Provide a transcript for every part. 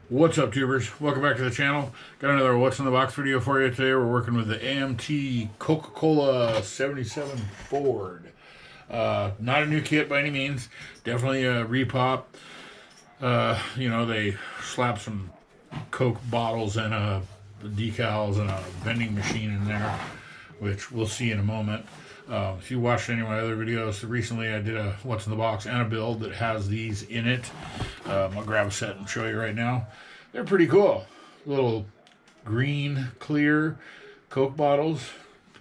What's up, tubers? Welcome back to the channel. Got another What's in the Box video for you today. We're working with the AMT Coca-Cola 77 Ford. Not a new kit by any means. Definitely a repop. They slap some Coke bottles and decals and a vending machine in there, which we'll see in a moment. If you watched any of my other videos recently, I did a What's in the Box and a build that has these in it. I'll grab a set and show you right now. They're pretty cool. Little green, clear Coke bottles,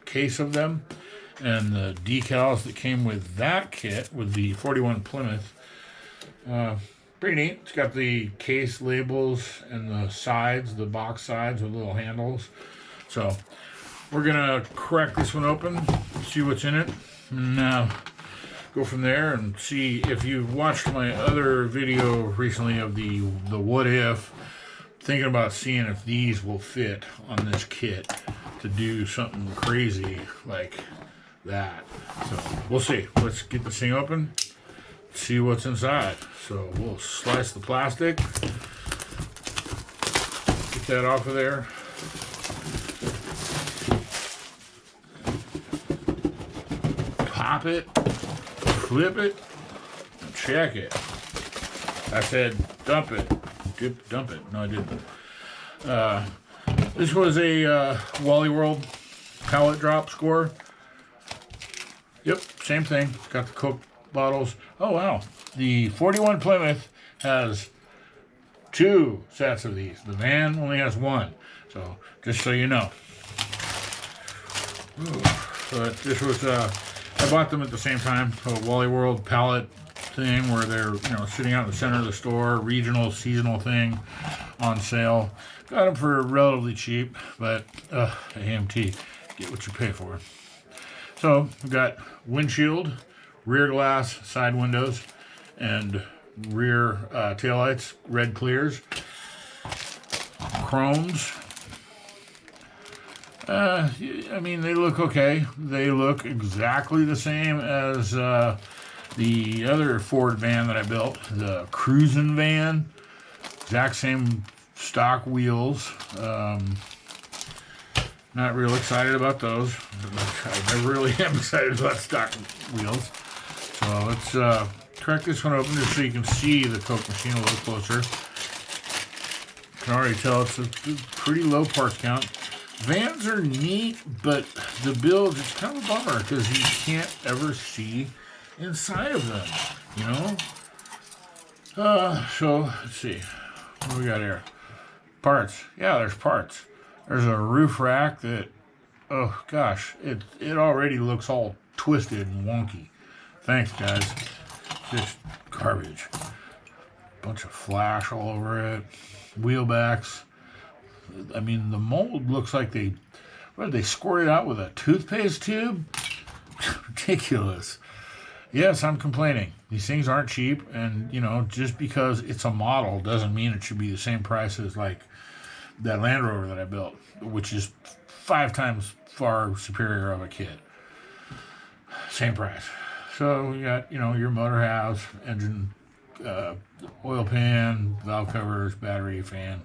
case of them, and the decals that came with that kit with the 41 Plymouth. Pretty neat. It's got the case labels and the sides, the box sides with little handles. So we're gonna crack this one open, see what's in it, and go from there and see. If you've watched my other video recently of the what if, thinking about seeing if these will fit on this kit to do something crazy like that. So we'll see. Let's get this thing open, see what's inside. So we'll slice the plastic, get that off of there. Pop it, flip it, and check it. I said dump it. Dump it. No, I didn't. This was a Wally World pallet drop score. Yep, same thing. It's got the Coke bottles. Oh, wow. The 41 Plymouth has 2 sets of these. The van only has 1. So, just so you know. But this was... I bought them at the same time, a Wally World pallet thing where they're, sitting out in the center of the store, regional, seasonal thing on sale. Got them for relatively cheap, but AMT, get what you pay for. So we've got windshield, rear glass, side windows, and rear taillights, red clears, chromes. They look okay. They look exactly the same as the other Ford van that I built, the cruising van. Exact same stock wheels. Not real excited about those. I really am excited about stock wheels. So let's crack this one open just so you can see the Coke machine a little closer. You can already tell it's a pretty low parts count. Vans are neat, but the build, it's kind of a bummer because you can't ever see inside of them, So, let's see. What do we got here? Parts. Yeah, there's parts. There's a roof rack that, oh gosh, it already looks all twisted and wonky. Thanks, guys. Just garbage. Bunch of flash all over it. Wheel backs. The mold looks like they scored it out with a toothpaste tube? Ridiculous. Yes, I'm complaining. These things aren't cheap, and, just because it's a model doesn't mean it should be the same price as, like, that Land Rover that I built, which is 5 times far superior of a kit. Same price. So, you got, your motor house, engine, oil pan, valve covers, battery, fan,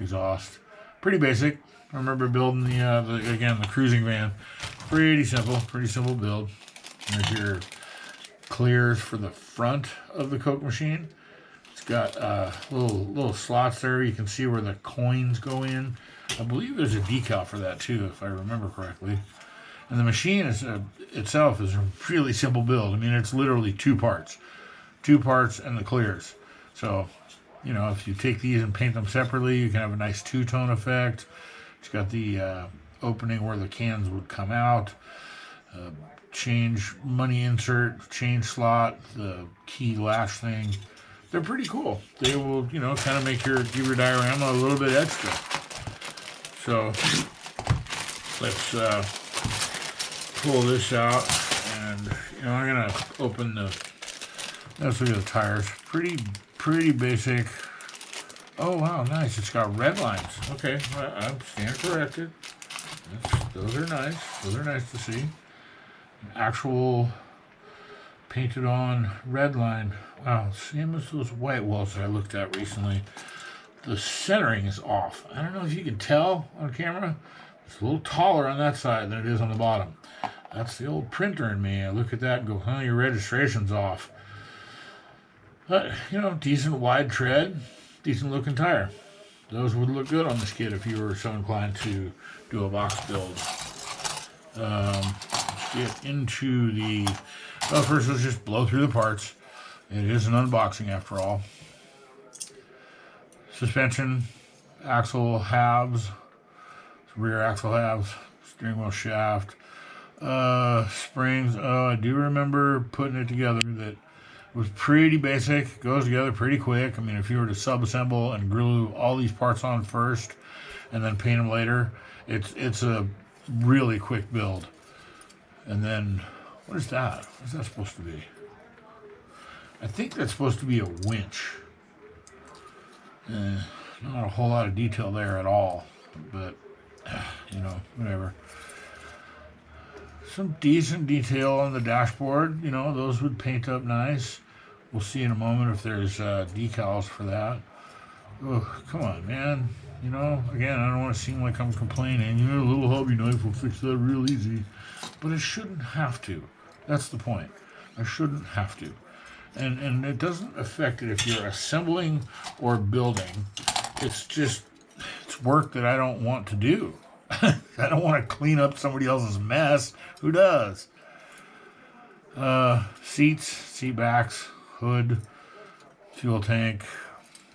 exhaust. Pretty basic. I remember building the cruising van. Pretty simple build. There's your clears for the front of the Coke machine. It's got little slots there. You can see where the coins go in. I believe there's a decal for that too, if I remember correctly. And the machine itself is a really simple build. It's literally 2 parts. 2 parts and the clears. So, if you take these and paint them separately, you can have a nice 2-tone effect. It's got the opening where the cans would come out. Change money insert, change slot, the key latch thing. They're pretty cool. They will, kind of give your diorama a little bit extra. So let's pull this out, and I'm gonna open the. Let's look at the tires. Pretty basic. Oh wow, nice. It's got red lines. Okay, I'm stand corrected. Those are nice. Those are nice to see. Actual painted on red line. Wow, same as those white walls that I looked at recently. the centering is off. I don't know if you can tell on camera. It's a little taller on that side than it is on the bottom. That's the old printer in me. I look at that and go, huh, your registration's off. But, you know, decent wide tread, decent looking tire. Those would look good on this kit if you were so inclined to do a box build. Let's get into the... Well, first let's just blow through the parts. It is an unboxing after all. Suspension, axle halves, rear axle halves, steering wheel shaft, springs. Oh, I do remember putting it together. That was pretty basic, goes together pretty quick. I mean, if you were to sub-assemble and glue all these parts on first and then paint them later, it's a really quick build. And then, what is that? What's that supposed to be? I think that's supposed to be a winch. Not a whole lot of detail there at all, but you know, whatever. Some decent detail on the dashboard, you know, those would paint up nice. We'll see in a moment if there's decals for that. Oh, come on, man. You know, again, I don't want to seem like I'm complaining. You know, a little hobby knife will fix that real easy. But it shouldn't have to. That's the point. I shouldn't have to. And it doesn't affect it if you're assembling or building. It's just, it's work that I don't want to do. I don't want to clean up somebody else's mess. Who does? Seats, seat backs, hood, fuel tank.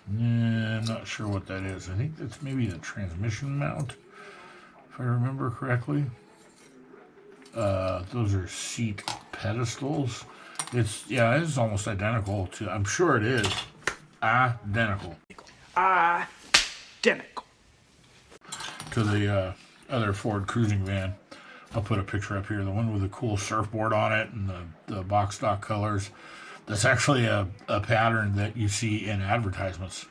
I'm not sure what that is. I think that's maybe the transmission mount, if I remember correctly. Those are seat pedestals. It's almost identical to, I'm sure it is identical. Identical. To the other Ford cruising van. I'll put a picture up here, the one with the cool surfboard on it and the box stock colors. That's actually a pattern that you see in advertisements.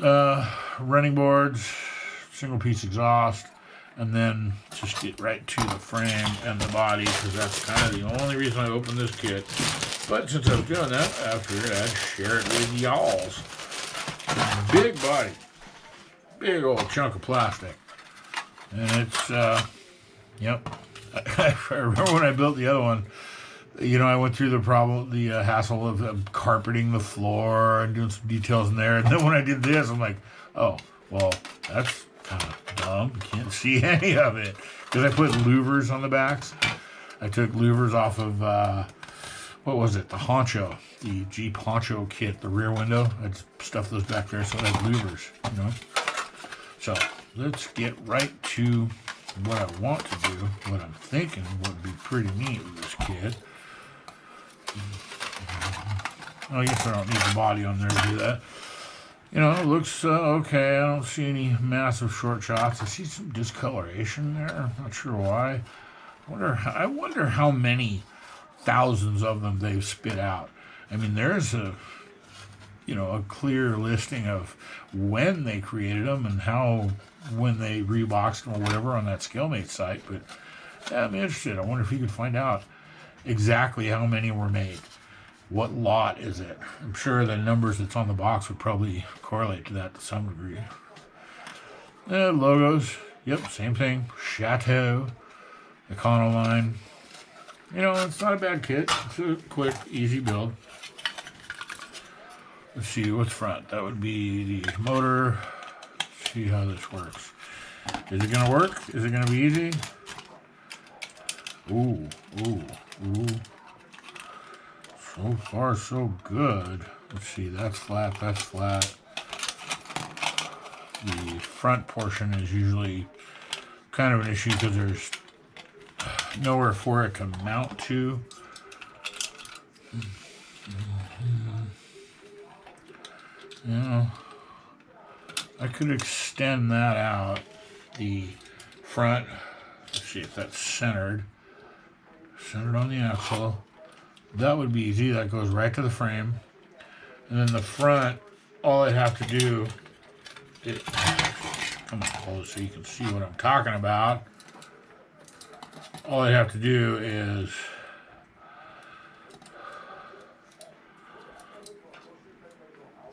Running boards, single piece exhaust, and then just get right to the frame and the body, because that's kind of the only reason I opened this kit. But since I was doing that, I figured I'd share it with y'alls. Big body. Big old chunk of plastic. And it's, yep. I remember when I built the other one, you know, I went through the hassle of carpeting the floor and doing some details in there. And then when I did this, I'm like, oh, well, that's kind of dumb. You can't see any of it. Because I put louvers on the backs. I took louvers off of, what was it? The Honcho. The Jeep Honcho kit, the rear window. I just stuffed those back there so it had louvers, you know. So, let's get right to what I want to do, what I'm thinking would be pretty neat with this kit. I guess I don't need the body on there to do that. You know, it looks okay. I don't see any massive short shots. I see some discoloration there. I'm not sure why. I wonder how many thousands of them they've spit out. I mean, there's a clear listing of when they created them and when they reboxed them or whatever on that ScaleMate site. But yeah, I'm interested. I wonder if you could find out exactly how many were made. What lot is it? I'm sure the numbers that's on the box would probably correlate to that to some degree. Logos. Yep, same thing. Chateau. Econoline. You know, it's not a bad kit. It's a quick, easy build. Let's see what's front. That would be the motor. Let's see how this works. Is it going to work? Is it going to be easy? Ooh. So far, so good. Let's see, that's flat, that's flat. The front portion is usually kind of an issue because there's nowhere for it to mount to. You know, I could extend that out. The front, let's see if that's centered. Centered on the axle. That would be easy. That goes right to the frame. And then the front, all I'd have to do is, come on, hold it so you can see what I'm talking about. All I'd have to do is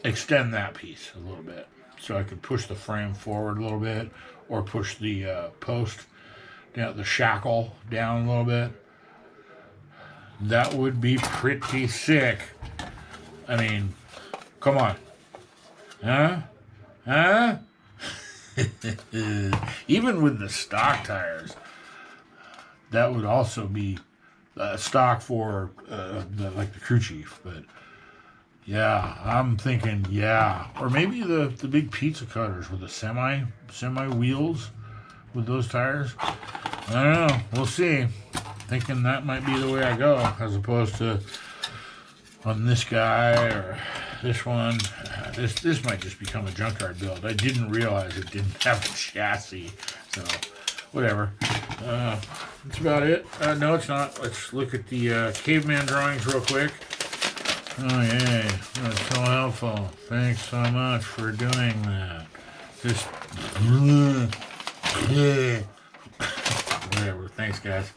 extend that piece a little bit. So I could push the frame forward a little bit, or push the post down, the shackle down a little bit. That would be pretty sick. I mean, come on. Huh? Huh? Even with the stock tires, that would also be stock for like the crew chief. But yeah, I'm thinking or maybe the big pizza cutters with the semi wheels with those tires. I don't know. We'll see. Thinking that might be the way I go, as opposed to on this guy or this one. This might just become a junkyard build. I didn't realize it didn't have a chassis, so whatever. That's about it. No, it's not. Let's look at the Caveman Drawings real quick. Oh, yay. That's so helpful. Thanks so much for doing that. Just... whatever. Thanks, guys.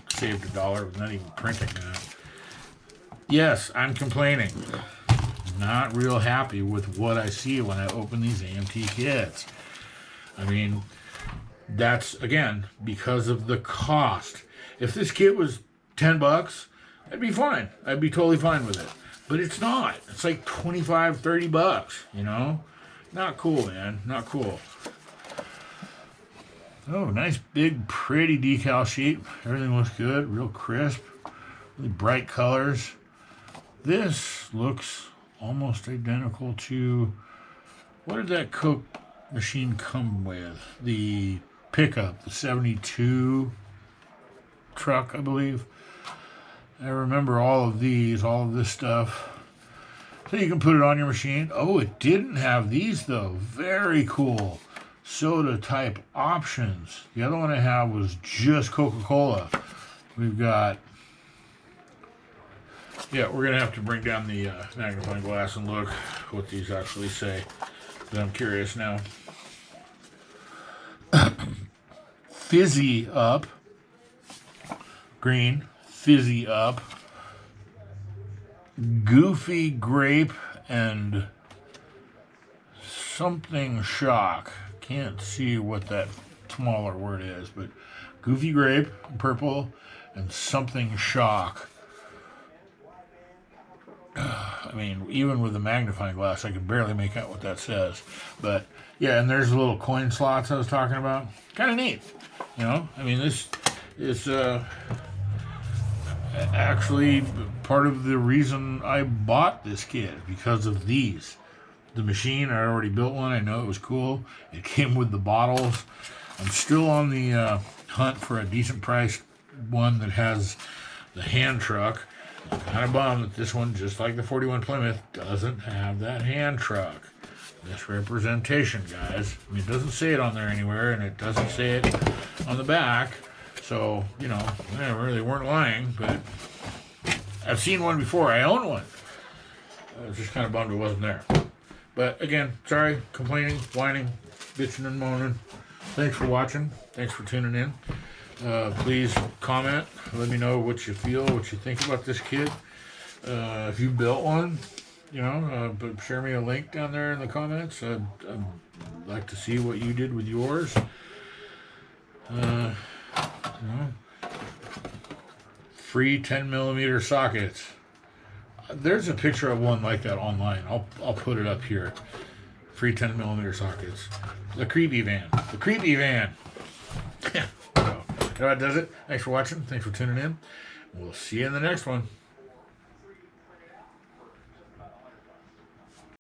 Saved $1 with not even printing that. Yes, I'm complaining. Not real happy with what I see when I open these AMT kits. I mean, that's, again, because of the cost. If this kit was $10, I'd be fine. I'd be totally fine with it. But it's not. It's like $25, $30, you know? Not cool, man. Not cool. Oh, nice, big, pretty decal sheet. Everything looks good. Real crisp. Really bright colors. This looks almost identical to... what did that Coke machine come with? The pickup, the 72 truck, I believe. I remember all of these, all of this stuff. So you can put it on your machine. Oh, it didn't have these, though. Very cool. Soda type options. The other one I have was just Coca-Cola. We've got... yeah, we're going to have to bring down the magnifying glass and look what these actually say. But I'm curious now. Fizzy Up. Green. Fizzy Up. Goofy Grape and something Shock. Can't see what that smaller word is, but Goofy Grape, purple, and something Shock. I mean, even with the magnifying glass, I can barely make out what that says. But yeah, and there's the little coin slots I was talking about. Kind of neat, you know. I mean, this is actually part of the reason I bought this kit, because of these. The machine, I already built one. I know it was cool. It came with the bottles. I'm still on the hunt for a decent priced one that has the hand truck. I'm kind of bummed that this one, just like the 41 Plymouth, doesn't have that hand truck. Misrepresentation, guys. I mean, it doesn't say it on there anywhere, and it doesn't say it on the back. So, you know, whatever, they weren't lying, but I've seen one before. I own one. I was just kind of bummed it wasn't there. But again, sorry, complaining, whining, bitching and moaning. Thanks for watching. Thanks for tuning in. Please comment. Let me know what you feel, what you think about this kit. If you built one, you know, but share me a link down there in the comments. I'd like to see what you did with yours. You know, free 10mm sockets. There's a picture of one like that online. I'll put it up here. Free 10mm sockets. The creepy van. The creepy van. Yeah. So, that does it. Thanks for watching. Thanks for tuning in. We'll see you in the next one.